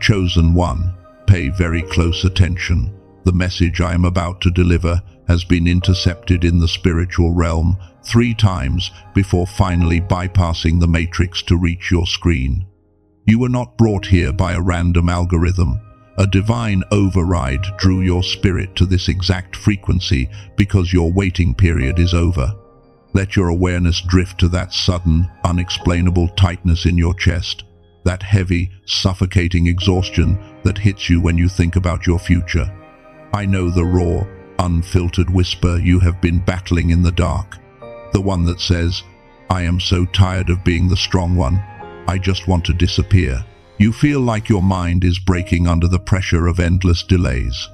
Chosen one, pay very close attention. The message I am about to deliver has been intercepted in the spiritual realm 3 times before finally bypassing the matrix to reach your screen. You were not brought here by a random algorithm. A divine override drew your spirit to this exact frequency because your waiting period is over. Let your awareness drift to that sudden, unexplainable tightness in your chest, that heavy, suffocating exhaustion that hits you when you think about your future. I know the raw, unfiltered whisper you have been battling in the dark. The one that says, "I am so tired of being the strong one. I just want to disappear." You feel like your mind is breaking under the pressure of endless delays.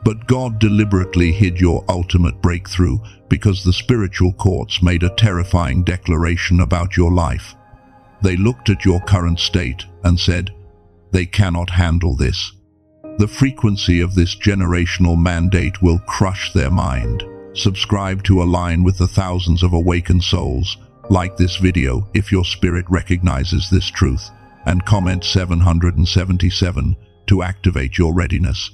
But God deliberately hid your ultimate breakthrough because the spiritual courts made a terrifying declaration about your life. They looked at your current state and said, "They cannot handle this." The frequency of this generational mandate will crush their mind. Subscribe to align with the thousands of awakened souls. Like this video if your spirit recognizes this truth, and comment 777 to activate your readiness.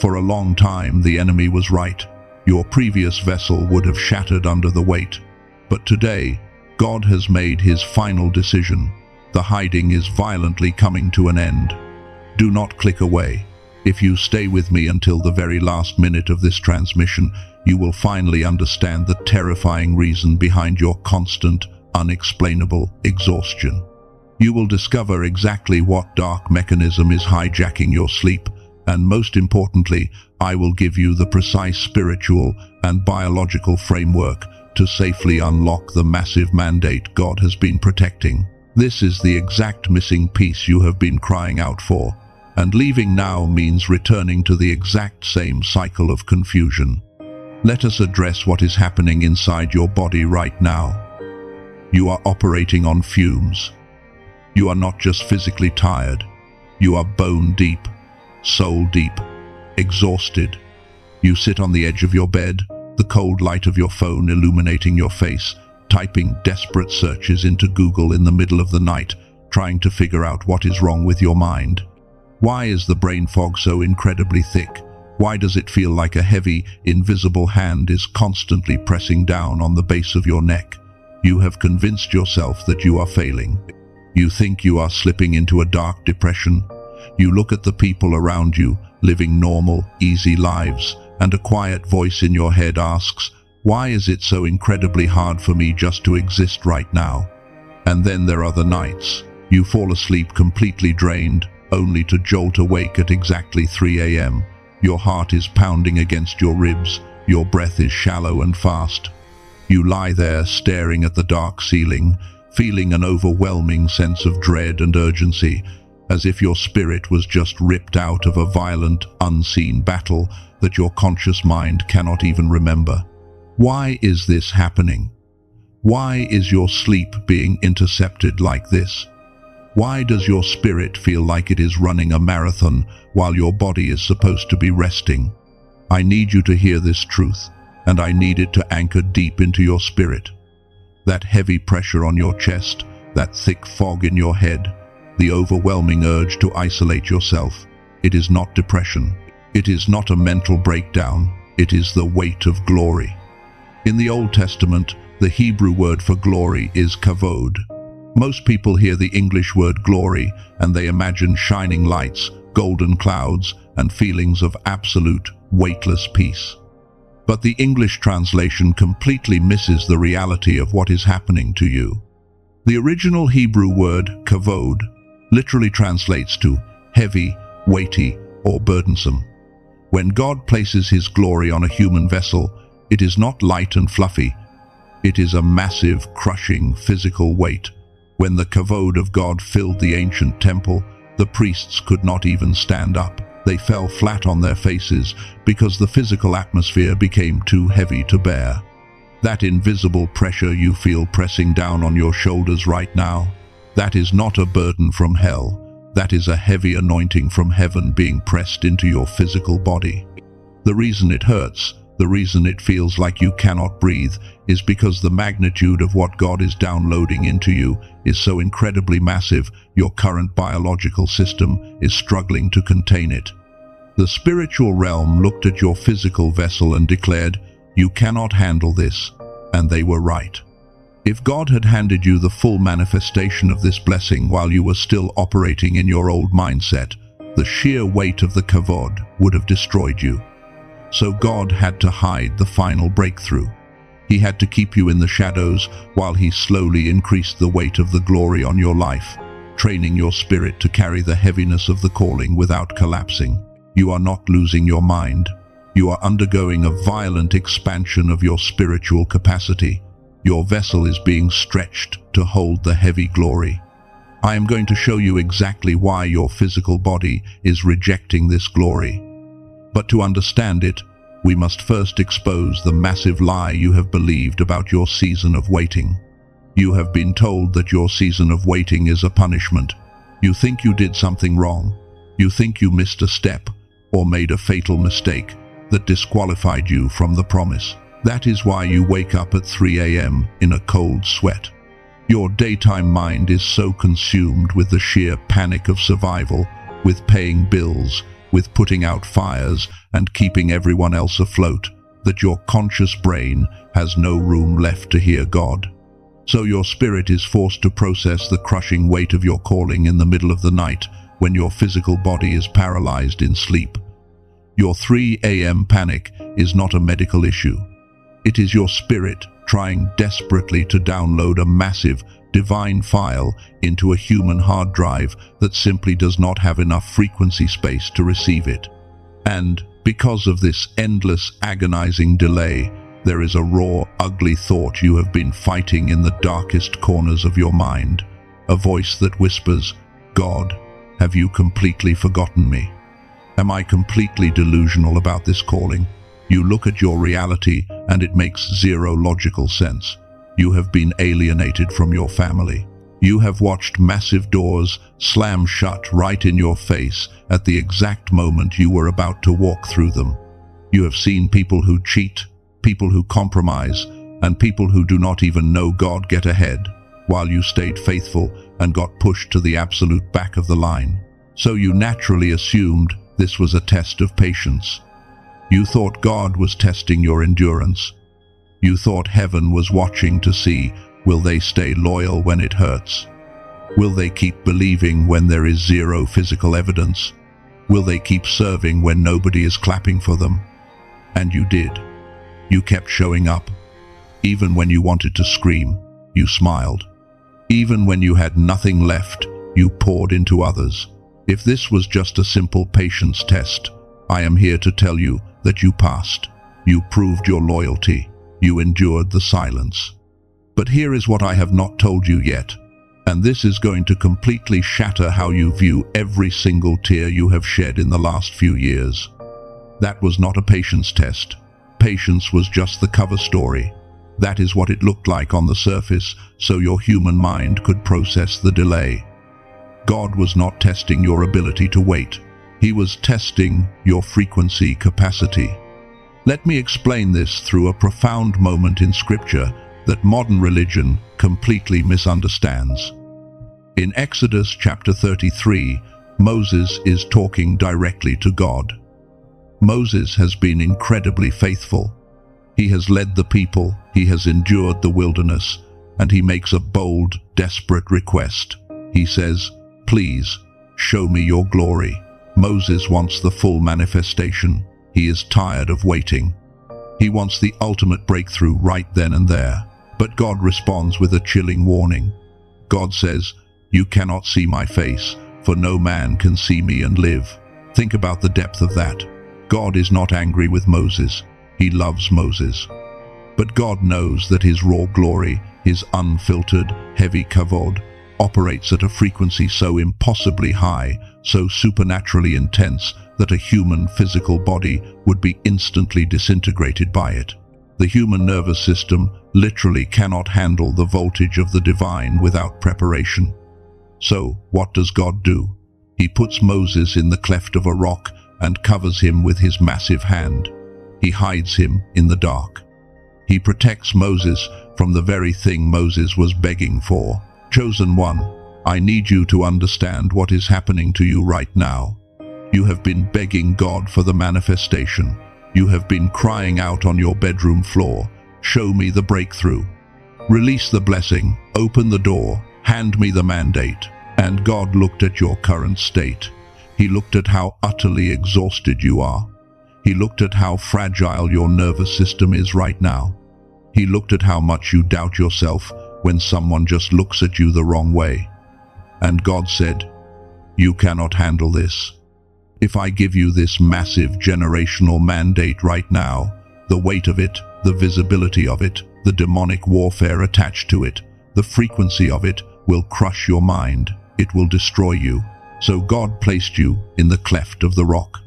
For a long time, the enemy was right. Your previous vessel would have shattered under the weight. But today, God has made his final decision. The hiding is violently coming to an end. Do not click away. If you stay with me until the very last minute of this transmission, you will finally understand the terrifying reason behind your constant, unexplainable exhaustion. You will discover exactly what dark mechanism is hijacking your sleep, and most importantly, I will give you the precise spiritual and biological framework to safely unlock the massive mandate God has been protecting. This is the exact missing piece you have been crying out for, and leaving now means returning to the exact same cycle of confusion. Let us address what is happening inside your body right now. You are operating on fumes. You are not just physically tired. You are bone deep, soul deep, exhausted. You sit on the edge of your bed, the cold light of your phone illuminating your face, typing desperate searches into Google in the middle of the night, trying to figure out what is wrong with your mind. Why is the brain fog so incredibly thick? Why does it feel like a heavy, invisible hand is constantly pressing down on the base of your neck? You have convinced yourself that you are failing. You think you are slipping into a dark depression. You look at the people around you, living normal, easy lives, and a quiet voice in your head asks, "Why is it so incredibly hard for me just to exist right now?" And then there are the nights. You fall asleep completely drained, only to jolt awake at exactly 3 a.m. Your heart is pounding against your ribs, your breath is shallow and fast. You lie there staring at the dark ceiling, feeling an overwhelming sense of dread and urgency, as if your spirit was just ripped out of a violent, unseen battle that your conscious mind cannot even remember. Why is this happening? Why is your sleep being intercepted like this? Why does your spirit feel like it is running a marathon while your body is supposed to be resting? I need you to hear this truth, and I need it to anchor deep into your spirit. That heavy pressure on your chest, that thick fog in your head, the overwhelming urge to isolate yourself. It is not depression. It is not a mental breakdown. It is the weight of glory. In the Old Testament, the Hebrew word for glory is Kavod. Most people hear the English word glory and they imagine shining lights, golden clouds, and feelings of absolute, weightless peace. But the English translation completely misses the reality of what is happening to you. The original Hebrew word, kavod, literally translates to heavy, weighty, or burdensome. When God places his glory on a human vessel, it is not light and fluffy. It is a massive, crushing, physical weight. When the kavod of God filled the ancient temple, the priests could not even stand up. They fell flat on their faces because the physical atmosphere became too heavy to bear. That invisible pressure you feel pressing down on your shoulders right now, that is not a burden from hell. That is a heavy anointing from heaven being pressed into your physical body. The reason it hurts, The reason it feels like you cannot breathe is because the magnitude of what God is downloading into you is so incredibly massive, your current biological system is struggling to contain it. The spiritual realm looked at your physical vessel and declared, "You cannot handle this," and they were right. If God had handed you the full manifestation of this blessing while you were still operating in your old mindset, the sheer weight of the Kavod would have destroyed you. So God had to hide the final breakthrough. He had to keep you in the shadows while he slowly increased the weight of the glory on your life, training your spirit to carry the heaviness of the calling without collapsing. You are not losing your mind. You are undergoing a violent expansion of your spiritual capacity. Your vessel is being stretched to hold the heavy glory. I am going to show you exactly why your physical body is rejecting this glory. But to understand it, we must first expose the massive lie you have believed about your season of waiting. You have been told that your season of waiting is a punishment. You think you did something wrong. You think you missed a step or made a fatal mistake that disqualified you from the promise. That is why you wake up at 3 a.m. in a cold sweat. Your daytime mind is so consumed with the sheer panic of survival, with paying bills, with putting out fires and keeping everyone else afloat, that your conscious brain has no room left to hear God. So your spirit is forced to process the crushing weight of your calling in the middle of the night when your physical body is paralyzed in sleep. Your 3 a.m. panic is not a medical issue. It is your spirit trying desperately to download a massive, divine file into a human hard drive that simply does not have enough frequency space to receive it. And because of this endless, agonizing delay, there is a raw, ugly thought you have been fighting in the darkest corners of your mind. A voice that whispers, "God, have you completely forgotten me? Am I completely delusional about this calling?" You look at your reality and it makes zero logical sense. You have been alienated from your family. You have watched massive doors slam shut right in your face at the exact moment you were about to walk through them. You have seen people who cheat, people who compromise, and people who do not even know God get ahead, while you stayed faithful and got pushed to the absolute back of the line. So you naturally assumed this was a test of patience. You thought God was testing your endurance. You thought heaven was watching to see, will they stay loyal when it hurts? Will they keep believing when there is zero physical evidence? Will they keep serving when nobody is clapping for them? And you did. You kept showing up. Even when you wanted to scream, you smiled. Even when you had nothing left, you poured into others. If this was just a simple patience test, I am here to tell you that you passed. You proved your loyalty. You endured the silence. But here is what I have not told you yet, and this is going to completely shatter how you view every single tear you have shed in the last few years. That was not a patience test. Patience was just the cover story. That is what it looked like on the surface, so your human mind could process the delay. God was not testing your ability to wait. He was testing your frequency capacity. Let me explain this through a profound moment in Scripture that modern religion completely misunderstands. In Exodus chapter 33, Moses is talking directly to God. Moses has been incredibly faithful. He has led the people, he has endured the wilderness, and he makes a bold, desperate request. He says, "Please, show me your glory." Moses wants the full manifestation. He is tired of waiting. He wants the ultimate breakthrough right then and there. But God responds with a chilling warning. God says, "You cannot see my face, for no man can see me and live." Think about the depth of that. God is not angry with Moses. He loves Moses. But God knows that his raw glory, his unfiltered, heavy kavod, operates at a frequency so impossibly high, so supernaturally intense, that a human physical body would be instantly disintegrated by it. The human nervous system literally cannot handle the voltage of the divine without preparation. So, what does God do? He puts Moses in the cleft of a rock and covers him with his massive hand. He hides him in the dark. He protects Moses from the very thing Moses was begging for. Chosen one, I need you to understand what is happening to you right now. You have been begging God for the manifestation. You have been crying out on your bedroom floor, show me the breakthrough. Release the blessing, open the door, hand me the mandate. And God looked at your current state. He looked at how utterly exhausted you are. He looked at how fragile your nervous system is right now. He looked at how much you doubt yourself when someone just looks at you the wrong way. And God said, you cannot handle this. If I give you this massive generational mandate right now, the weight of it, the visibility of it, the demonic warfare attached to it, the frequency of it will crush your mind. It will destroy you. So God placed you in the cleft of the rock.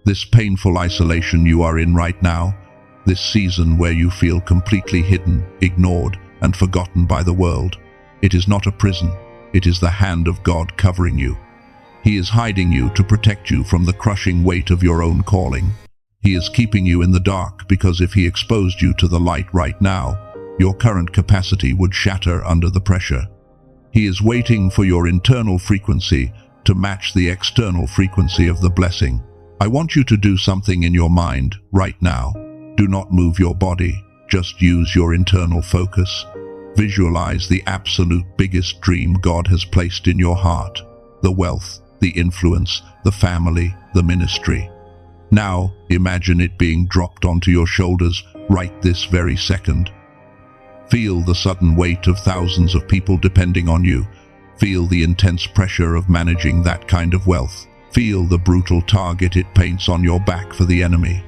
This painful isolation you are in right now, this season where you feel completely hidden, ignored, and forgotten by the world, it is not a prison. It is the hand of God covering you. He is hiding you to protect you from the crushing weight of your own calling. He is keeping you in the dark because if he exposed you to the light right now, your current capacity would shatter under the pressure. He is waiting for your internal frequency to match the external frequency of the blessing. I want you to do something in your mind right now. Do not move your body. Just use your internal focus. Visualize the absolute biggest dream God has placed in your heart. The wealth, the influence, the family, the ministry. Now, imagine it being dropped onto your shoulders right this very second. Feel the sudden weight of thousands of people depending on you. Feel the intense pressure of managing that kind of wealth. Feel the brutal target it paints on your back for the enemy.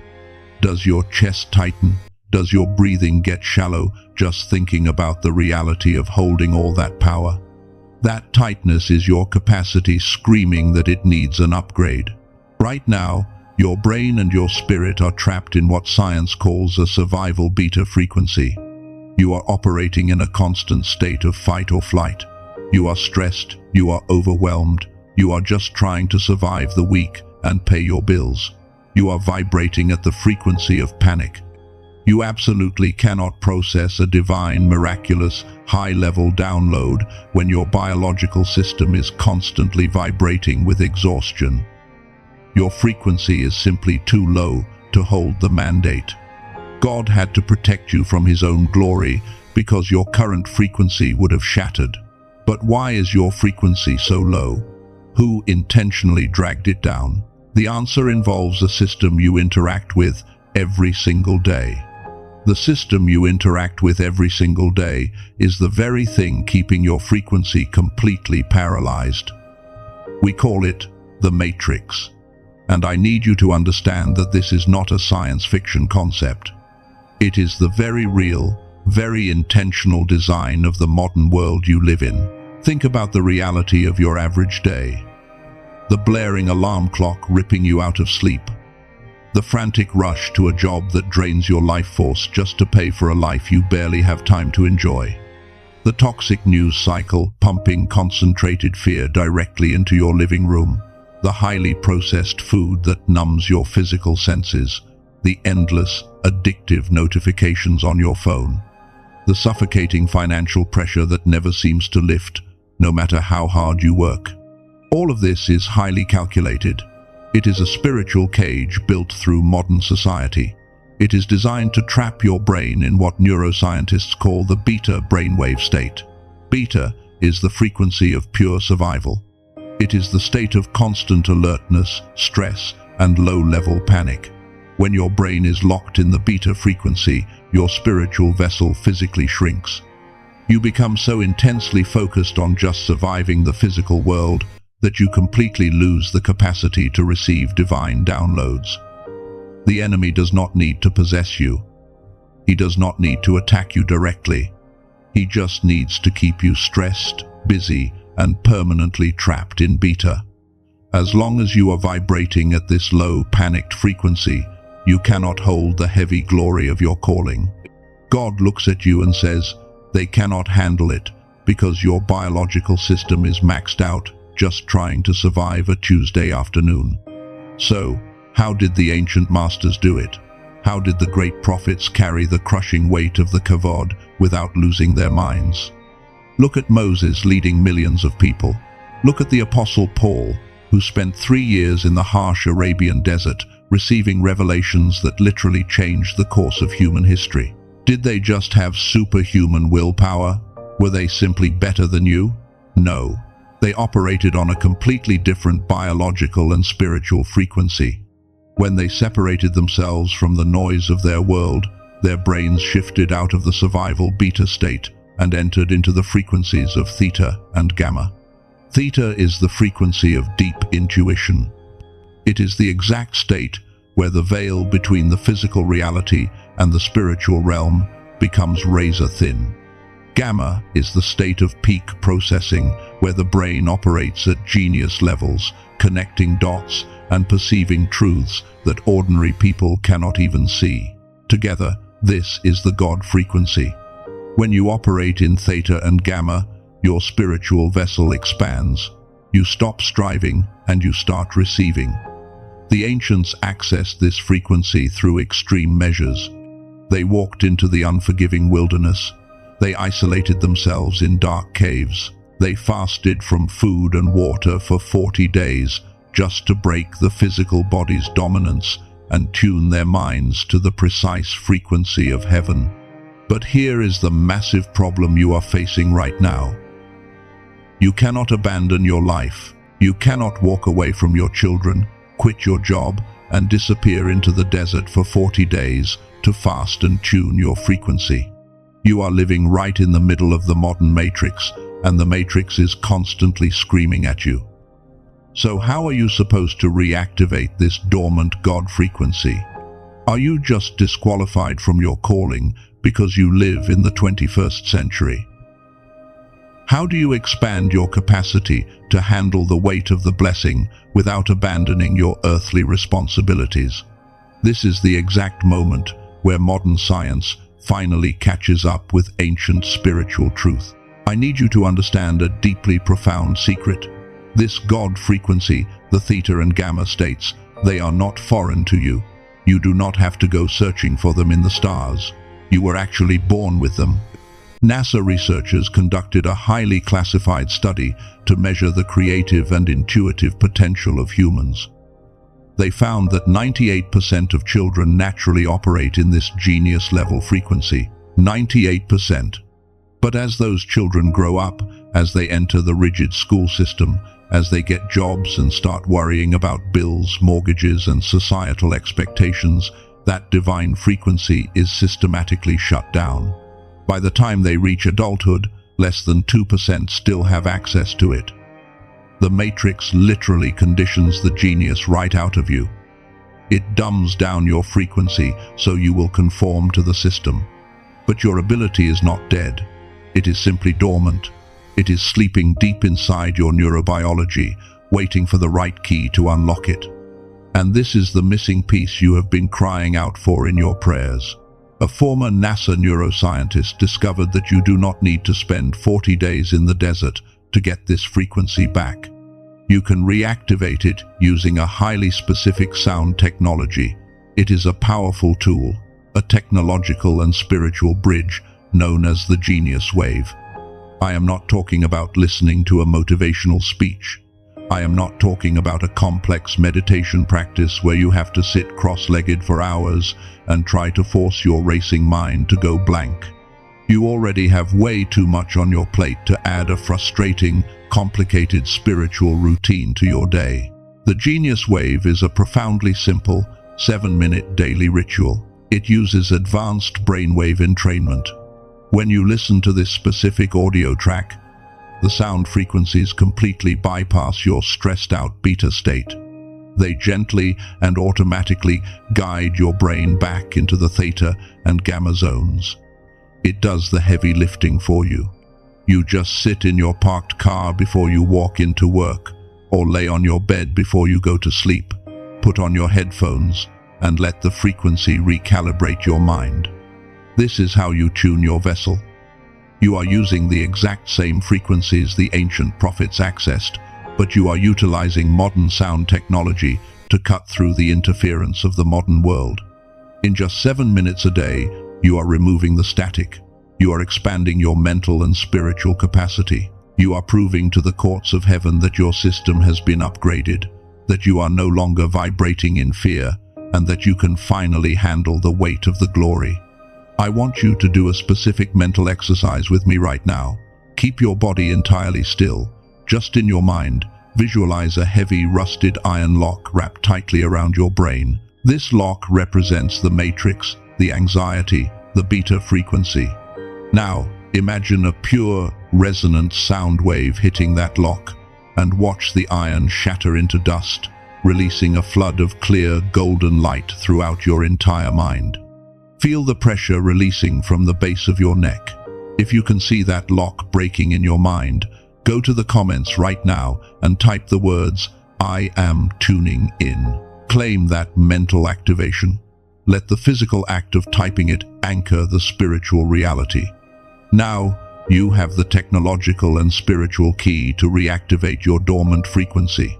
Does your chest tighten? Does your breathing get shallow just thinking about the reality of holding all that power? That tightness is your capacity screaming that it needs an upgrade. Right now, your brain and your spirit are trapped in what science calls a survival beta frequency. You are operating in a constant state of fight or flight. You are stressed, you are overwhelmed, you are just trying to survive the week and pay your bills. You are vibrating at the frequency of panic. You absolutely cannot process a divine, miraculous, high-level download when your biological system is constantly vibrating with exhaustion. Your frequency is simply too low to hold the mandate. God had to protect you from his own glory because your current frequency would have shattered. But why is your frequency so low? Who intentionally dragged it down? The answer involves a system you interact with every single day. The system you interact with every single day is the very thing keeping your frequency completely paralyzed. We call it the matrix. And I need you to understand that this is not a science fiction concept. It is the very real, very intentional design of the modern world you live in. Think about the reality of your average day. The blaring alarm clock ripping you out of sleep. The frantic rush to a job that drains your life force just to pay for a life you barely have time to enjoy. The toxic news cycle pumping concentrated fear directly into your living room. The highly processed food that numbs your physical senses. The endless, addictive notifications on your phone. The suffocating financial pressure that never seems to lift, no matter how hard you work. All of this is highly calculated. It is a spiritual cage built through modern society. It is designed to trap your brain in what neuroscientists call the beta brainwave state. Beta is the frequency of pure survival. It is the state of constant alertness, stress, and low-level panic. When your brain is locked in the beta frequency, your spiritual vessel physically shrinks. You become so intensely focused on just surviving the physical world that you completely lose the capacity to receive divine downloads. The enemy does not need to possess you. He does not need to attack you directly. He just needs to keep you stressed, busy, and permanently trapped in beta. As long as you are vibrating at this low, panicked frequency, you cannot hold the heavy glory of your calling. God looks at you and says, they cannot handle it because your biological system is maxed out, just trying to survive a Tuesday afternoon. So, how did the ancient masters do it? How did the great prophets carry the crushing weight of the Kavod without losing their minds? Look at Moses leading millions of people. Look at the Apostle Paul, who spent 3 years in the harsh Arabian desert, receiving revelations that literally changed the course of human history. Did they just have superhuman willpower? Were they simply better than you? No. They operated on a completely different biological and spiritual frequency. When they separated themselves from the noise of their world, their brains shifted out of the survival beta state and entered into the frequencies of theta and gamma. Theta is the frequency of deep intuition. It is the exact state where the veil between the physical reality and the spiritual realm becomes razor thin. Gamma is the state of peak processing, where the brain operates at genius levels, connecting dots and perceiving truths that ordinary people cannot even see. Together, this is the God frequency. When you operate in theta and gamma, your spiritual vessel expands. You stop striving and you start receiving. The ancients accessed this frequency through extreme measures. They walked into the unforgiving wilderness. They isolated themselves in dark caves. They fasted from food and water for 40 days just to break the physical body's dominance and tune their minds to the precise frequency of heaven. But here is the massive problem you are facing right now. You cannot abandon your life. You cannot walk away from your children, quit your job, and disappear into the desert for 40 days to fast and tune your frequency. You are living right in the middle of the modern matrix, and the matrix is constantly screaming at you. So how are you supposed to reactivate this dormant God frequency? Are you just disqualified from your calling because you live in the 21st century? How do you expand your capacity to handle the weight of the blessing without abandoning your earthly responsibilities? This is the exact moment where modern science finally catches up with ancient spiritual truth. I need you to understand a deeply profound secret. This God frequency, the theta and gamma states, they are not foreign to you. You do not have to go searching for them in the stars. You were actually born with them. NASA researchers conducted a highly classified study to measure the creative and intuitive potential of humans. They found that 98% of children naturally operate in this genius level frequency. 98%. But as those children grow up, as they enter the rigid school system, as they get jobs and start worrying about bills, mortgages, and societal expectations, that divine frequency is systematically shut down. By the time they reach adulthood, less than 2% still have access to it. The matrix literally conditions the genius right out of you. It dumbs down your frequency so you will conform to the system. But your ability is not dead. It is simply dormant. It is sleeping deep inside your neurobiology, waiting for the right key to unlock it. And this is the missing piece you have been crying out for in your prayers. A former NASA neuroscientist discovered that you do not need to spend 40 days in the desert to get this frequency back. You can reactivate it using a highly specific sound technology. It is a powerful tool, a technological and spiritual bridge known as the genius wave. I am not talking about listening to a motivational speech. I am not talking about a complex meditation practice where you have to sit cross-legged for hours and try to force your racing mind to go blank. You already have way too much on your plate to add a frustrating, complicated spiritual routine to your day. The Genius Wave is a profoundly simple, 7-minute daily ritual. It uses advanced brainwave entrainment. When you listen to this specific audio track, the sound frequencies completely bypass your stressed-out beta state. They gently and automatically guide your brain back into the theta and gamma zones. It does the heavy lifting for you. You just sit in your parked car before you walk into work, or lay on your bed before you go to sleep. Put on your headphones and let the frequency recalibrate your mind. This is how you tune your vessel. You are using the exact same frequencies the ancient prophets accessed, but you are utilizing modern sound technology to cut through the interference of the modern world. In just 7 minutes a day, you are removing the static. You are expanding your mental and spiritual capacity. You are proving to the courts of heaven that your system has been upgraded, that you are no longer vibrating in fear, and that you can finally handle the weight of the glory. I want you to do a specific mental exercise with me right now. Keep your body entirely still. Just in your mind, visualize a heavy, rusted iron lock wrapped tightly around your brain. This lock represents the matrix, the anxiety, the beta frequency. Now, imagine a pure, resonant sound wave hitting that lock, and watch the iron shatter into dust, releasing a flood of clear, golden light throughout your entire mind. Feel the pressure releasing from the base of your neck. If you can see that lock breaking in your mind, go to the comments right now and type the words, "I am tuning in." Claim that mental activation. Let the physical act of typing it anchor the spiritual reality. Now, you have the technological and spiritual key to reactivate your dormant frequency.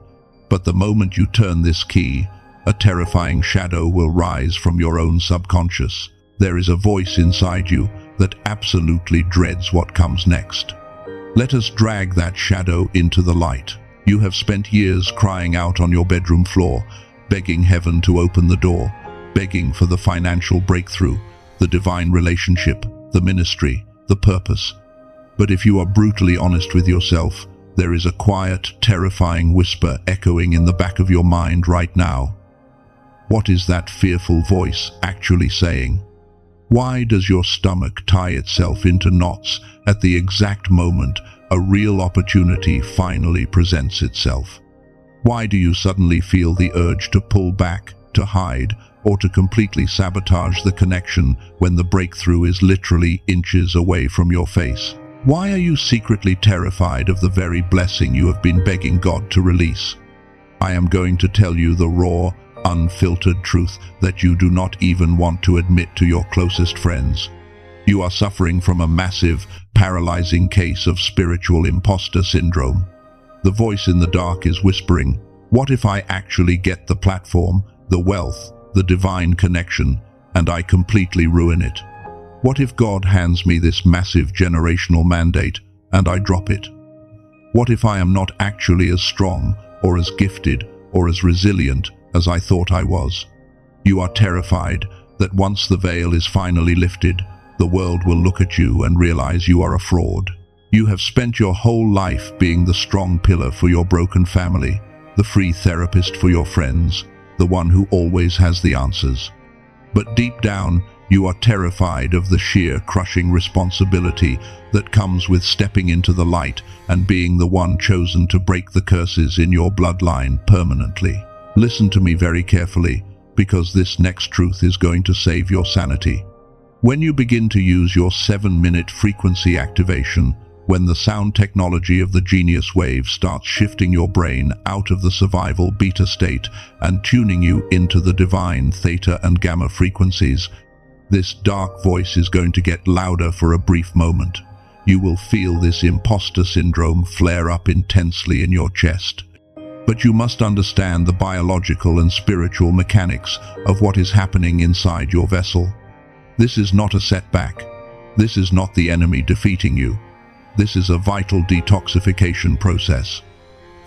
But the moment you turn this key, a terrifying shadow will rise from your own subconscious. There is a voice inside you that absolutely dreads what comes next. Let us drag that shadow into the light. You have spent years crying out on your bedroom floor, begging heaven to open the door, begging for the financial breakthrough, the divine relationship, the ministry, the purpose. But if you are brutally honest with yourself, there is a quiet, terrifying whisper echoing in the back of your mind right now. What is that fearful voice actually saying? Why does your stomach tie itself into knots at the exact moment a real opportunity finally presents itself? Why do you suddenly feel the urge to pull back, to hide, or to completely sabotage the connection when the breakthrough is literally inches away from your face? Why are you secretly terrified of the very blessing you have been begging God to release? I am going to tell you the raw, unfiltered truth that you do not even want to admit to your closest friends. You are suffering from a massive, paralyzing case of spiritual impostor syndrome. The voice in the dark is whispering, "What if I actually get the platform, the wealth, the divine connection, and I completely ruin it? What if God hands me this massive generational mandate and I drop it? What if I am not actually as strong or as gifted or as resilient as I thought I was?" You are terrified that once the veil is finally lifted, the world will look at you and realize you are a fraud. You have spent your whole life being the strong pillar for your broken family, the free therapist for your friends, the one who always has the answers. But deep down, you are terrified of the sheer crushing responsibility that comes with stepping into the light and being the one chosen to break the curses in your bloodline permanently. Listen to me very carefully, because this next truth is going to save your sanity. When you begin to use your 7-minute frequency activation, when the sound technology of the genius wave starts shifting your brain out of the survival beta state and tuning you into the divine theta and gamma frequencies, this dark voice is going to get louder for a brief moment. You will feel this imposter syndrome flare up intensely in your chest. But you must understand the biological and spiritual mechanics of what is happening inside your vessel. This is not a setback. This is not the enemy defeating you. This is a vital detoxification process.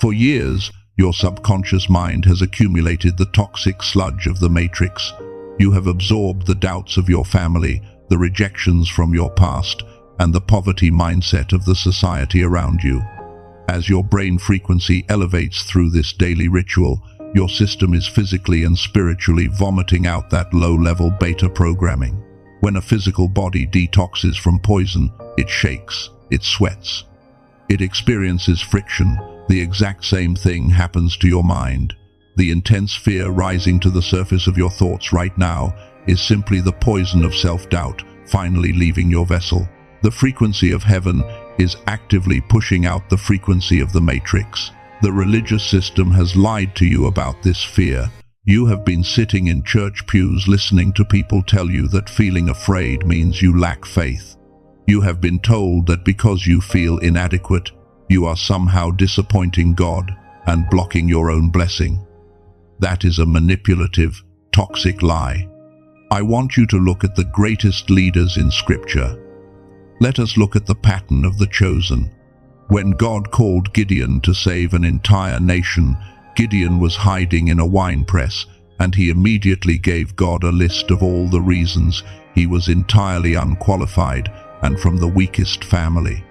For years, your subconscious mind has accumulated the toxic sludge of the matrix. You have absorbed the doubts of your family, the rejections from your past, and the poverty mindset of the society around you. As your brain frequency elevates through this daily ritual, your system is physically and spiritually vomiting out that low-level beta programming. When a physical body detoxes from poison, it shakes, it sweats, it experiences friction. The exact same thing happens to your mind. The intense fear rising to the surface of your thoughts right now is simply the poison of self-doubt finally leaving your vessel. The frequency of heaven is actively pushing out the frequency of the matrix. The religious system has lied to you about this fear. You have been sitting in church pews listening to people tell you that feeling afraid means you lack faith. You have been told that because you feel inadequate, you are somehow disappointing God and blocking your own blessing. That is a manipulative, toxic lie. I want you to look at the greatest leaders in Scripture. Let us look at the pattern of the chosen. When God called Gideon to save an entire nation, Gideon was hiding in a winepress, and he immediately gave God a list of all the reasons he was entirely unqualified and from the weakest family.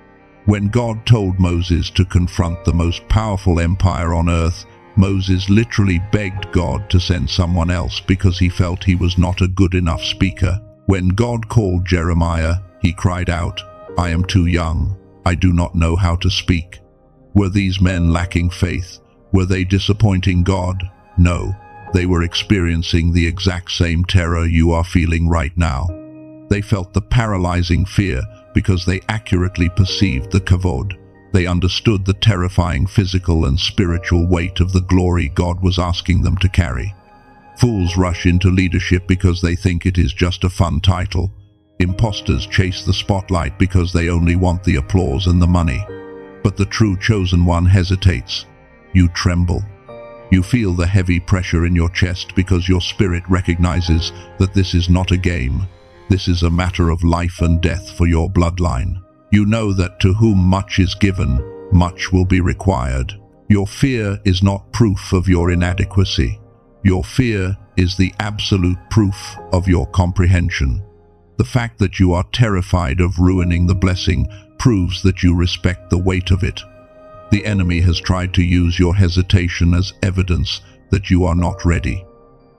When God told Moses to confront the most powerful empire on earth, Moses literally begged God to send someone else because he felt he was not a good enough speaker. When God called Jeremiah, he cried out, "I am too young. I do not know how to speak." Were these men lacking faith? Were they disappointing God? No, they were experiencing the exact same terror you are feeling right now. They felt the paralyzing fear because they accurately perceived the Kavod. They understood the terrifying physical and spiritual weight of the glory God was asking them to carry. Fools rush into leadership because they think it is just a fun title. Impostors chase the spotlight because they only want the applause and the money. But the true chosen one hesitates. You tremble. You feel the heavy pressure in your chest because your spirit recognizes that this is not a game. This is a matter of life and death for your bloodline. You know that to whom much is given, much will be required. Your fear is not proof of your inadequacy. Your fear is the absolute proof of your comprehension. The fact that you are terrified of ruining the blessing proves that you respect the weight of it. The enemy has tried to use your hesitation as evidence that you are not ready.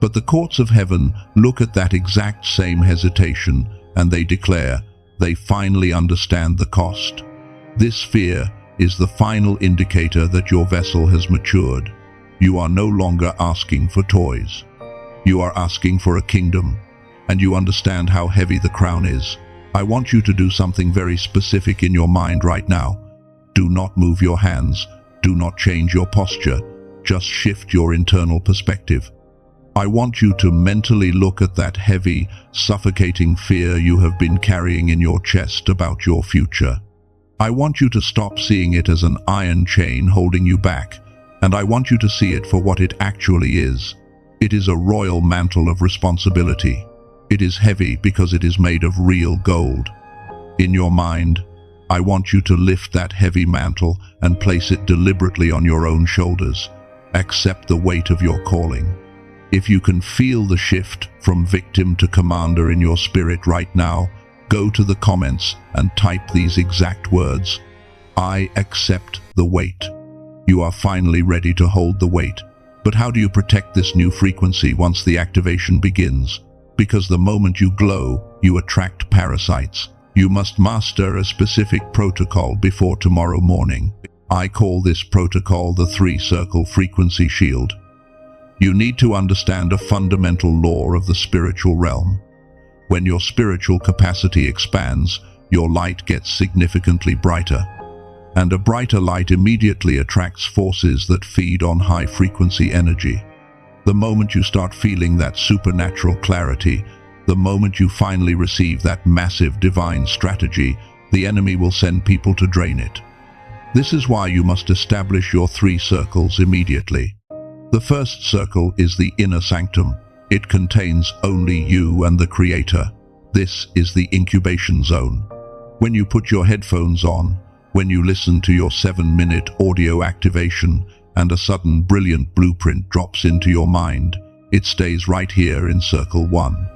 But the courts of heaven look at that exact same hesitation and they declare they finally understand the cost. This fear is the final indicator that your vessel has matured. You are no longer asking for toys. You are asking for a kingdom, and you understand how heavy the crown is. I want you to do something very specific in your mind right now. Do not move your hands. Do not change your posture. Just shift your internal perspective. I want you to mentally look at that heavy, suffocating fear you have been carrying in your chest about your future. I want you to stop seeing it as an iron chain holding you back, and I want you to see it for what it actually is. It is a royal mantle of responsibility. It is heavy because it is made of real gold. In your mind, I want you to lift that heavy mantle and place it deliberately on your own shoulders. Accept the weight of your calling. If you can feel the shift from victim to commander in your spirit right now, go to the comments and type these exact words. I accept the weight. You are finally ready to hold the weight. But how do you protect this new frequency once the activation begins? Because the moment you glow, you attract parasites. You must master a specific protocol before tomorrow morning. I call this protocol the 3-circle frequency shield. You need to understand a fundamental law of the spiritual realm. When your spiritual capacity expands, your light gets significantly brighter. And a brighter light immediately attracts forces that feed on high-frequency energy. The moment you start feeling that supernatural clarity, the moment you finally receive that massive divine strategy, the enemy will send people to drain it. This is why you must establish your 3 circles immediately. The first circle is the inner sanctum. It contains only you and the Creator. This is the incubation zone. When you put your headphones on, when you listen to your 7-minute audio activation and a sudden brilliant blueprint drops into your mind, it stays right here in circle 1.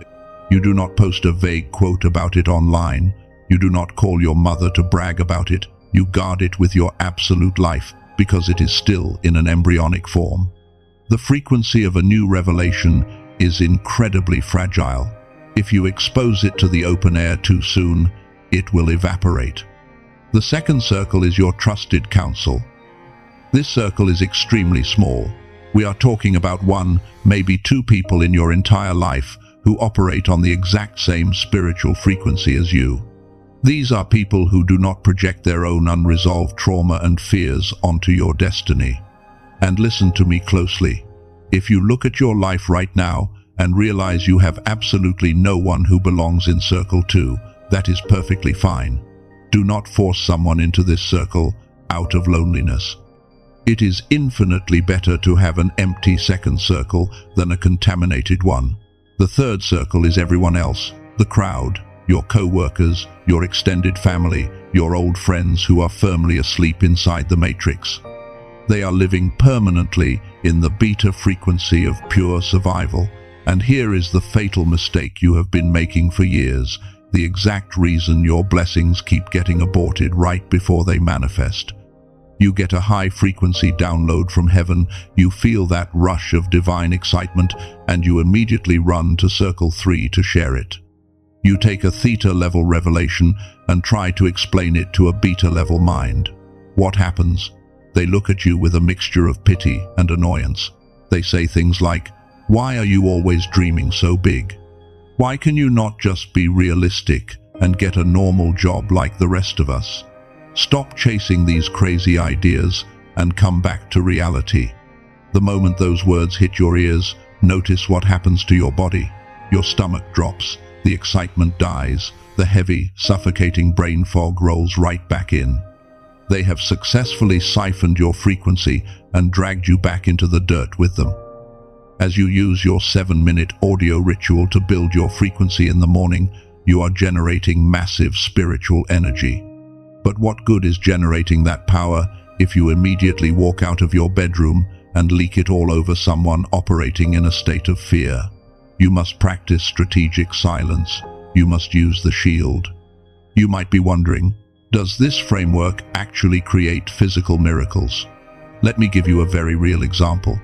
You do not post a vague quote about it online. You do not call your mother to brag about it. You guard it with your absolute life because it is still in an embryonic form. The frequency of a new revelation is incredibly fragile. If you expose it to the open air too soon, it will evaporate. The second circle is your trusted counsel. This circle is extremely small. We are talking about 1, maybe 2 people in your entire life who operate on the exact same spiritual frequency as you. These are people who do not project their own unresolved trauma and fears onto your destiny. And listen to me closely. If you look at your life right now and realize you have absolutely no one who belongs in circle 2, that is perfectly fine. Do not force someone into this circle out of loneliness. It is infinitely better to have an empty second circle than a contaminated one. The third circle is everyone else, the crowd, your co-workers, your extended family, your old friends who are firmly asleep inside the matrix. They are living permanently in the beta frequency of pure survival. And here is the fatal mistake you have been making for years, the exact reason your blessings keep getting aborted right before they manifest. You get a high-frequency download from heaven, you feel that rush of divine excitement, and you immediately run to Circle 3 to share it. You take a theta-level revelation and try to explain it to a beta-level mind. What happens? They look at you with a mixture of pity and annoyance. They say things like, "Why are you always dreaming so big? Why can you not just be realistic and get a normal job like the rest of us? Stop chasing these crazy ideas and come back to reality." The moment those words hit your ears, notice what happens to your body. Your stomach drops, the excitement dies, the heavy, suffocating brain fog rolls right back in. They have successfully siphoned your frequency and dragged you back into the dirt with them. As you use your 7-minute audio ritual to build your frequency in the morning, you are generating massive spiritual energy. But what good is generating that power if you immediately walk out of your bedroom and leak it all over someone operating in a state of fear? You must practice strategic silence. You must use the shield. You might be wondering, does this framework actually create physical miracles? Let me give you a very real example.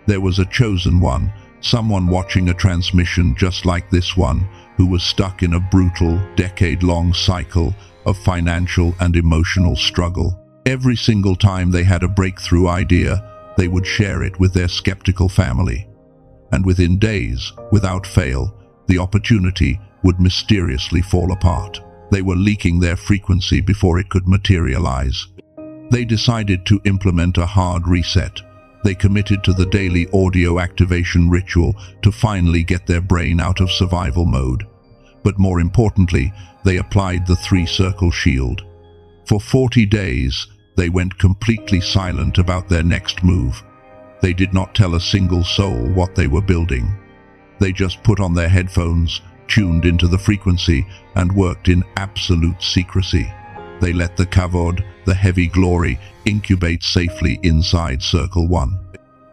There was a chosen one, someone watching a transmission just like this one, who was stuck in a brutal, decade-long cycle of financial and emotional struggle. Every single time they had a breakthrough idea, they would share it with their skeptical family. And within days, without fail, the opportunity would mysteriously fall apart. They were leaking their frequency before it could materialize. They decided to implement a hard reset. They committed to the daily audio activation ritual to finally get their brain out of survival mode. But more importantly, they applied the 3-circle shield. For 40 days, they went completely silent about their next move. They did not tell a single soul what they were building. They just put on their headphones, tuned into the frequency, and worked in absolute secrecy. They let the Kavod, the heavy glory, incubate safely inside Circle 1.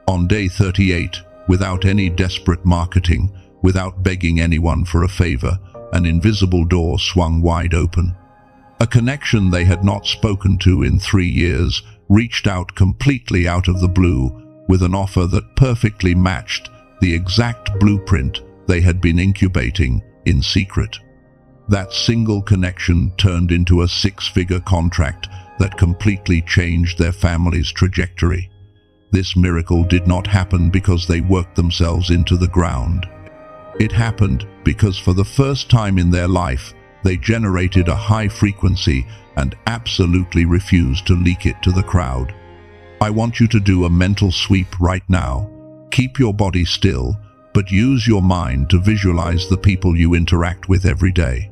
On day 38, without any desperate marketing, without begging anyone for a favor, an invisible door swung wide open. A connection they had not spoken to in 3 years reached out completely out of the blue with an offer that perfectly matched the exact blueprint they had been incubating in secret. That single connection turned into a 6-figure contract that completely changed their family's trajectory. This miracle did not happen because they worked themselves into the ground. It happened because for the first time in their life, they generated a high frequency and absolutely refused to leak it to the crowd. I want you to do a mental sweep right now. Keep your body still, but use your mind to visualize the people you interact with every day.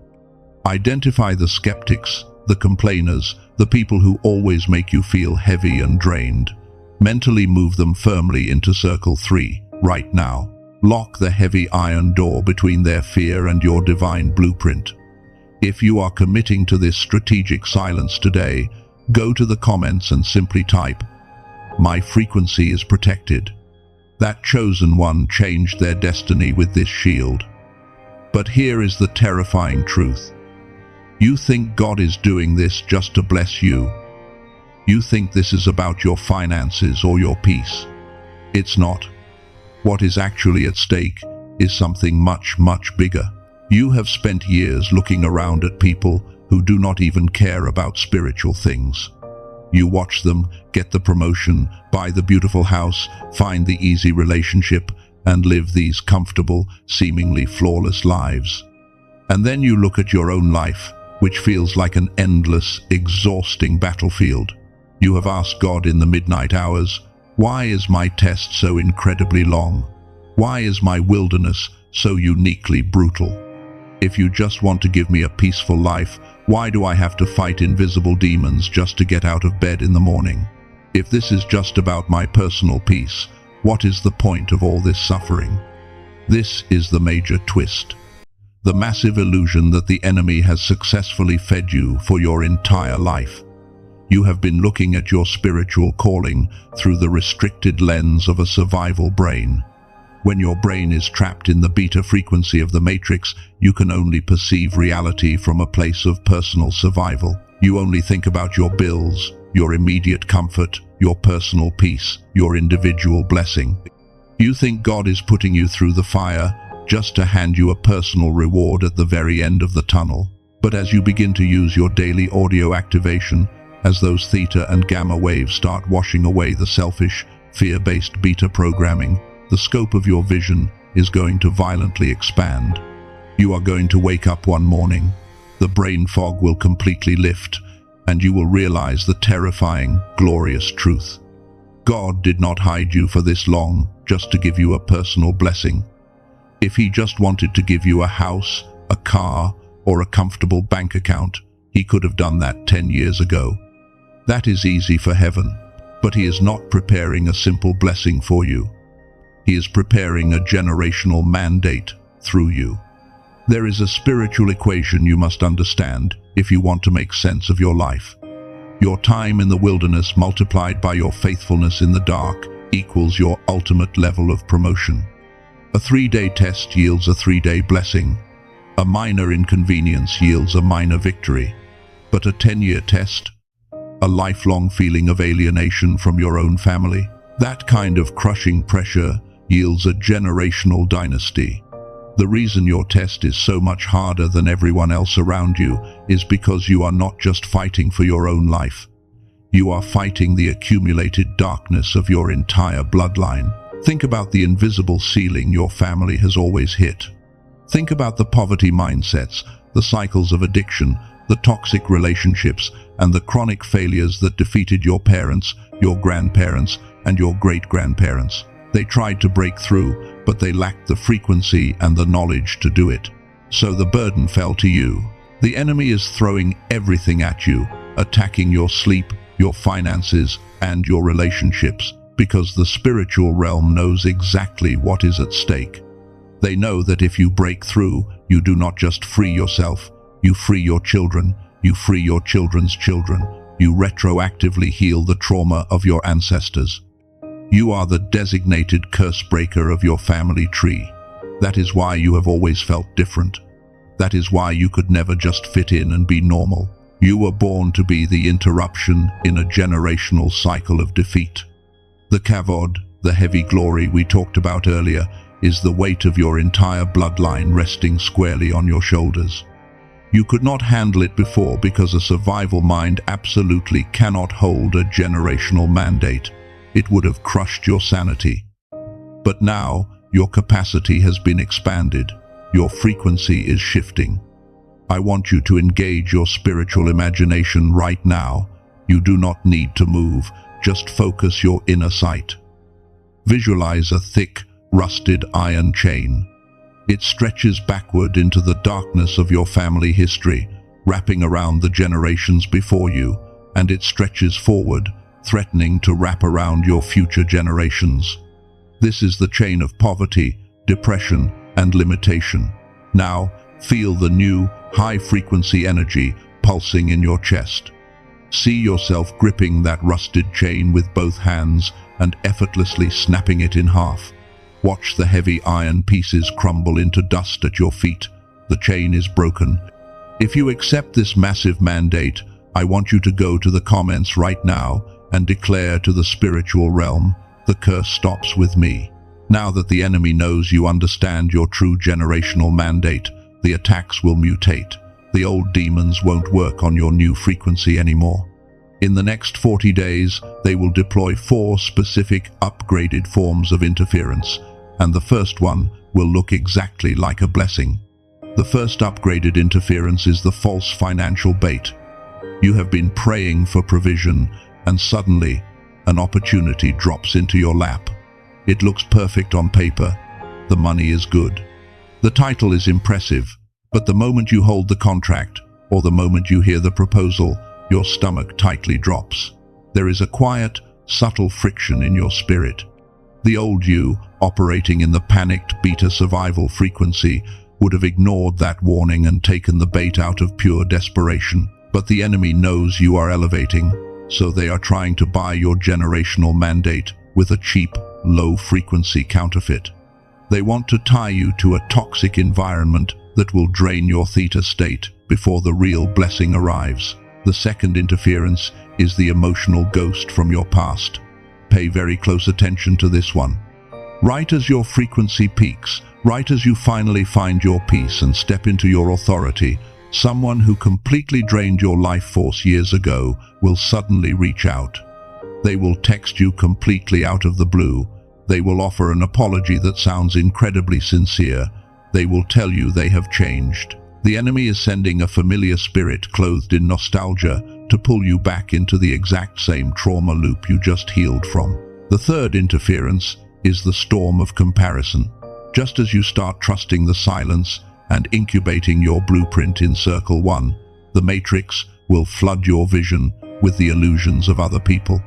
Identify the skeptics, the complainers, the people who always make you feel heavy and drained. Mentally move them firmly into Circle 3, right now. Lock the heavy iron door between their fear and your divine blueprint. If you are committing to this strategic silence today, go to the comments and simply type, "My frequency is protected." That chosen one changed their destiny with this shield. But here is the terrifying truth. You think God is doing this just to bless you. You think this is about your finances or your peace. It's not. What is actually at stake is something much, much bigger. You have spent years looking around at people who do not even care about spiritual things. You watch them get the promotion, buy the beautiful house, find the easy relationship, and live these comfortable, seemingly flawless lives. And then you look at your own life, which feels like an endless, exhausting battlefield. You have asked God in the midnight hours, "Why is my test so incredibly long? Why is my wilderness so uniquely brutal? If you just want to give me a peaceful life, why do I have to fight invisible demons just to get out of bed in the morning? If this is just about my personal peace, what is the point of all this suffering?" This is the major twist. The massive illusion that the enemy has successfully fed you for your entire life. You have been looking at your spiritual calling through the restricted lens of a survival brain. When your brain is trapped in the beta frequency of the matrix, you can only perceive reality from a place of personal survival. You only think about your bills, your immediate comfort, your personal peace, your individual blessing. You think God is putting you through the fire just to hand you a personal reward at the very end of the tunnel. But as you begin to use your daily audio activation, as those theta and gamma waves start washing away the selfish, fear-based beta programming, the scope of your vision is going to violently expand. You are going to wake up one morning, the brain fog will completely lift, and you will realize the terrifying, glorious truth. God did not hide you for this long just to give you a personal blessing. If He just wanted to give you a house, a car, or a comfortable bank account, He could have done that 10 years ago. That is easy for heaven, but He is not preparing a simple blessing for you. He is preparing a generational mandate through you. There is a spiritual equation you must understand if you want to make sense of your life. Your time in the wilderness multiplied by your faithfulness in the dark equals your ultimate level of promotion. A 3-day test yields a 3-day blessing. A minor inconvenience yields a minor victory. But a 10-year test, a lifelong feeling of alienation from your own family, that kind of crushing pressure yields a generational dynasty. The reason your test is so much harder than everyone else around you is because you are not just fighting for your own life. You are fighting the accumulated darkness of your entire bloodline. Think about the invisible ceiling your family has always hit. Think about the poverty mindsets, the cycles of addiction, the toxic relationships, and the chronic failures that defeated your parents, your grandparents, and your great-grandparents. They tried to break through, but they lacked the frequency and the knowledge to do it. So the burden fell to you. The enemy is throwing everything at you, attacking your sleep, your finances, and your relationships, because the spiritual realm knows exactly what is at stake. They know that if you break through, you do not just free yourself, you free your children, you free your children's children, you retroactively heal the trauma of your ancestors. You are the designated curse breaker of your family tree. That is why you have always felt different. That is why you could never just fit in and be normal. You were born to be the interruption in a generational cycle of defeat. The Kavod, the heavy glory we talked about earlier, is the weight of your entire bloodline resting squarely on your shoulders. You could not handle it before because a survival mind absolutely cannot hold a generational mandate. It would have crushed your sanity. But now, your capacity has been expanded. Your frequency is shifting. I want you to engage your spiritual imagination right now. You do not need to move, just focus your inner sight. Visualize a thick, rusted iron chain. It stretches backward into the darkness of your family history, wrapping around the generations before you, and it stretches forward, threatening to wrap around your future generations. This is the chain of poverty, depression, and limitation. Now, feel the new, high-frequency energy pulsing in your chest. See yourself gripping that rusted chain with both hands and effortlessly snapping it in half. Watch the heavy iron pieces crumble into dust at your feet. The chain is broken. If you accept this massive mandate, I want you to go to the comments right now and declare to the spiritual realm, the curse stops with me. Now that the enemy knows you understand your true generational mandate, the attacks will mutate. The old demons won't work on your new frequency anymore. In the next 40 days, they will deploy 4 specific upgraded forms of interference, and the first one will look exactly like a blessing. The first upgraded interference is the false financial bait. You have been praying for provision, and suddenly, an opportunity drops into your lap. It looks perfect on paper. The money is good. The title is impressive, but the moment you hold the contract, or the moment you hear the proposal, your stomach tightly drops. There is a quiet, subtle friction in your spirit. The old you, operating in the panicked beta survival frequency, would have ignored that warning and taken the bait out of pure desperation. But the enemy knows you are elevating, so they are trying to buy your generational mandate with a cheap, low-frequency counterfeit. They want to tie you to a toxic environment that will drain your theta state before the real blessing arrives. The second interference is the emotional ghost from your past. Pay very close attention to this one. Right as your frequency peaks, right as you finally find your peace and step into your authority, someone who completely drained your life force years ago will suddenly reach out. They will text you completely out of the blue. They will offer an apology that sounds incredibly sincere. They will tell you they have changed. The enemy is sending a familiar spirit clothed in nostalgia to pull you back into the exact same trauma loop you just healed from. The third interference is the storm of comparison. Just as you start trusting the silence and incubating your blueprint in Circle 1, the Matrix will flood your vision with the illusions of other people.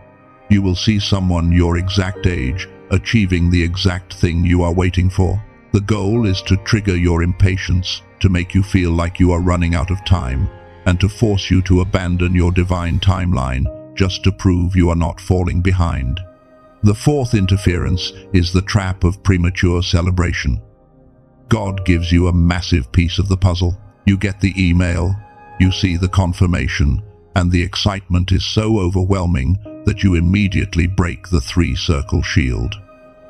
You will see someone your exact age achieving the exact thing you are waiting for. The goal is to trigger your impatience, to make you feel like you are running out of time, and to force you to abandon your divine timeline just to prove you are not falling behind. The fourth interference is the trap of premature celebration. God gives you a massive piece of the puzzle. You get the email, you see the confirmation, and the excitement is so overwhelming that you immediately break the 3-circle shield.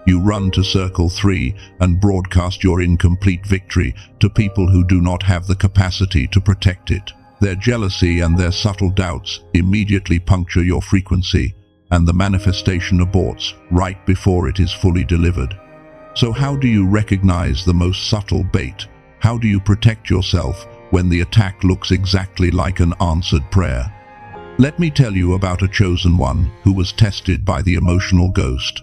You run to Circle 3 and broadcast your incomplete victory to people who do not have the capacity to protect it. Their jealousy and their subtle doubts immediately puncture your frequency, and the manifestation aborts right before it is fully delivered. So how do you recognize the most subtle bait? How do you protect yourself when the attack looks exactly like an answered prayer? Let me tell you about a chosen one who was tested by the emotional ghost.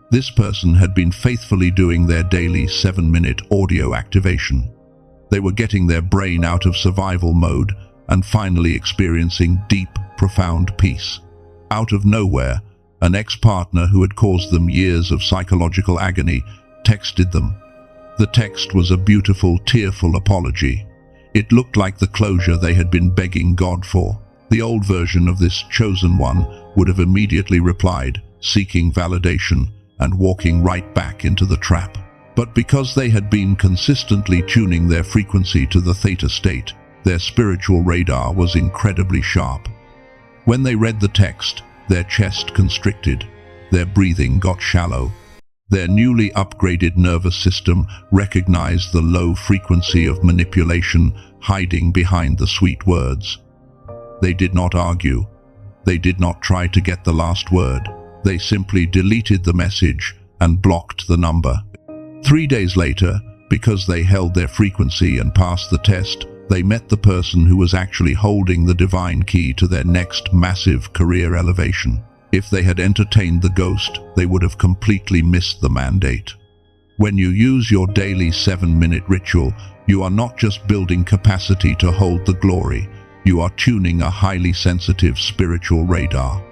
This person had been faithfully doing their daily 7-minute audio activation. They were getting their brain out of survival mode and finally experiencing deep, profound peace. Out of nowhere, an ex-partner who had caused them years of psychological agony texted them. The text was a beautiful, tearful apology. It looked like the closure they had been begging God for. The old version of this chosen one would have immediately replied, seeking validation and walking right back into the trap. But because they had been consistently tuning their frequency to the theta state, their spiritual radar was incredibly sharp. When they read the text, their chest constricted, their breathing got shallow. Their newly upgraded nervous system recognized the low frequency of manipulation hiding behind the sweet words. They did not argue. They did not try to get the last word. They simply deleted the message and blocked the number. 3 days later, because they held their frequency and passed the test, they met the person who was actually holding the divine key to their next massive career elevation. If they had entertained the ghost, they would have completely missed the mandate. When you use your daily 7-minute ritual, you are not just building capacity to hold the glory, you are tuning a highly sensitive spiritual radar.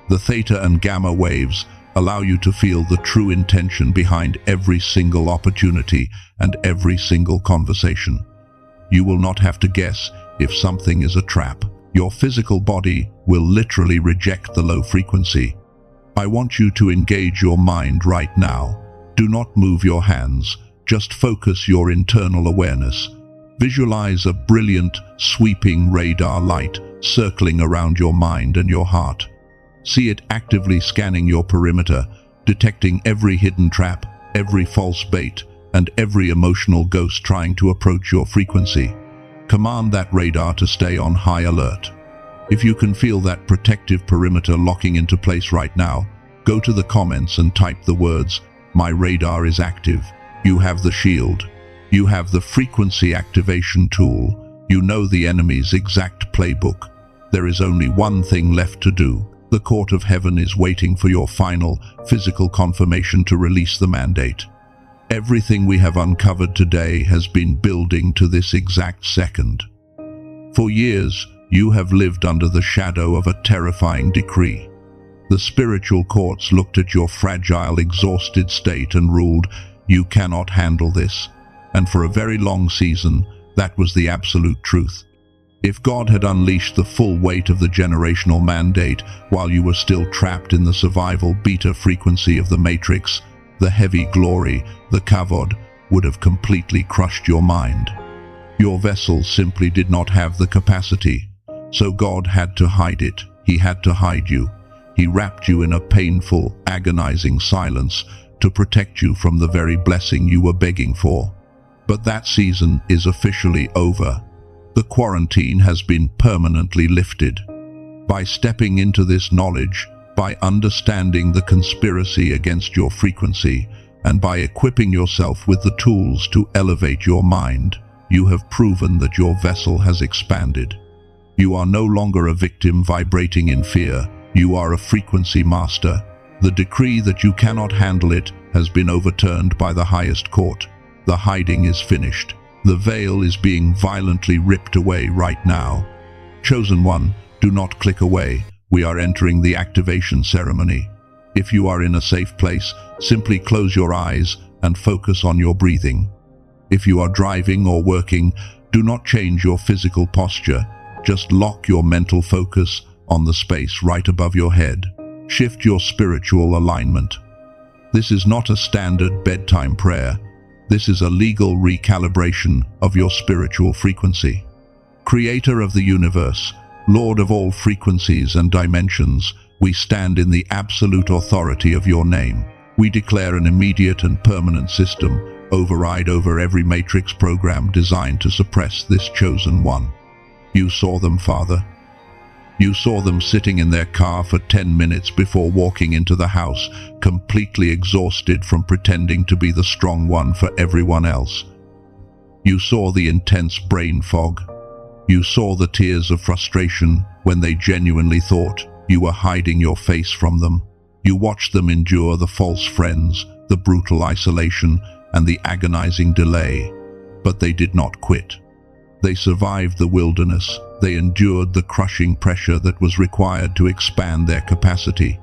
The theta and gamma waves allow you to feel the true intention behind every single opportunity and every single conversation. You will not have to guess if something is a trap. Your physical body will literally reject the low frequency. I want you to engage your mind right now. Do not move your hands, just focus your internal awareness. Visualize a brilliant, sweeping radar light circling around your mind and your heart. See it actively scanning your perimeter, detecting every hidden trap, every false bait, and every emotional ghost trying to approach your frequency. Command that radar to stay on high alert. If you can feel that protective perimeter locking into place right now, go to the comments and type the words, "My radar is active." You have the shield. You have the frequency activation tool. You know the enemy's exact playbook. There is only one thing left to do. The court of heaven is waiting for your final, physical confirmation to release the mandate. Everything we have uncovered today has been building to this exact second. For years, you have lived under the shadow of a terrifying decree. The spiritual courts looked at your fragile, exhausted state and ruled, you cannot handle this. And for a very long season, that was the absolute truth. If God had unleashed the full weight of the generational mandate while you were still trapped in the survival beta frequency of the matrix, the heavy glory, the Kavod, would have completely crushed your mind. Your vessel simply did not have the capacity, so God had to hide it. He had to hide you. He wrapped you in a painful, agonizing silence to protect you from the very blessing you were begging for. But that season is officially over. The quarantine has been permanently lifted. By stepping into this knowledge, by understanding the conspiracy against your frequency, and by equipping yourself with the tools to elevate your mind, you have proven that your vessel has expanded. You are no longer a victim vibrating in fear. You are a frequency master. The decree that you cannot handle it has been overturned by the highest court. The hiding is finished. The veil is being violently ripped away right now. Chosen one, do not click away. We are entering the activation ceremony. If you are in a safe place, simply close your eyes and focus on your breathing. If you are driving or working, do not change your physical posture. Just lock your mental focus on the space right above your head. Shift your spiritual alignment. This is not a standard bedtime prayer. This is a legal recalibration of your spiritual frequency. Creator of the universe, Lord of all frequencies and dimensions, we stand in the absolute authority of your name. We declare an immediate and permanent system override over every matrix program designed to suppress this chosen one. You saw them, Father. You saw them sitting in their car for 10 minutes before walking into the house, completely exhausted from pretending to be the strong one for everyone else. You saw the intense brain fog. You saw the tears of frustration when they genuinely thought you were hiding your face from them. You watched them endure the false friends, the brutal isolation, and the agonizing delay. But they did not quit. They survived the wilderness. They endured the crushing pressure that was required to expand their capacity.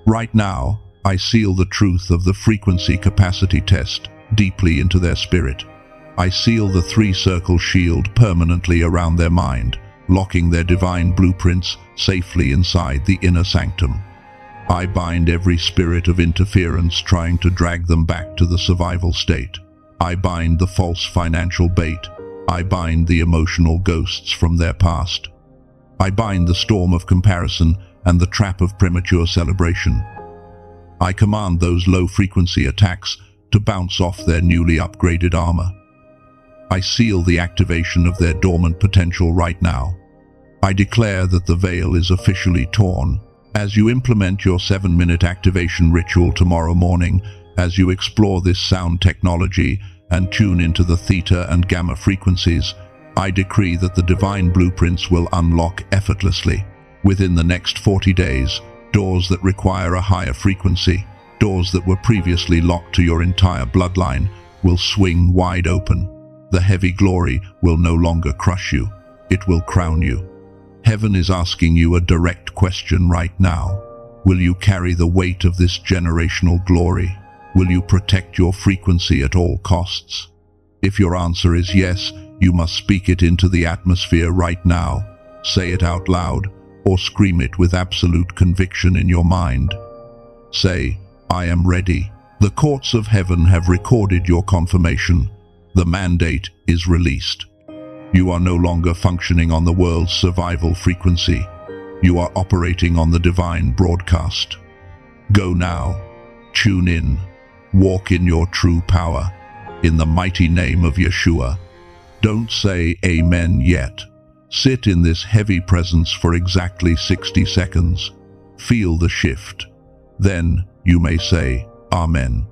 Right now, I seal the truth of the frequency capacity test deeply into their spirit. I seal the three-circle shield permanently around their mind, locking their divine blueprints safely inside the inner sanctum. I bind every spirit of interference trying to drag them back to the survival state. I bind the false financial bait. I bind the emotional ghosts from their past. I bind the storm of comparison and the trap of premature celebration. I command those low-frequency attacks to bounce off their newly upgraded armor. I seal the activation of their dormant potential right now. I declare that the veil is officially torn. As you implement your 7-minute activation ritual tomorrow morning, as you explore this sound technology and tune into the theta and gamma frequencies, I decree that the divine blueprints will unlock effortlessly. Within the next 40 days, doors that require a higher frequency, doors that were previously locked to your entire bloodline, will swing wide open. The heavy glory will no longer crush you. It will crown you. Heaven is asking you a direct question right now. Will you carry the weight of this generational glory? Will you protect your frequency at all costs? If your answer is yes, you must speak it into the atmosphere right now. Say it out loud, or scream it with absolute conviction in your mind. Say, I am ready. The courts of heaven have recorded your confirmation. The mandate is released. You are no longer functioning on the world's survival frequency. You are operating on the divine broadcast. Go now. Tune in. Walk in your true power. In the mighty name of Yeshua. Don't say amen yet. Sit in this heavy presence for exactly 60 seconds. Feel the shift. Then you may say amen.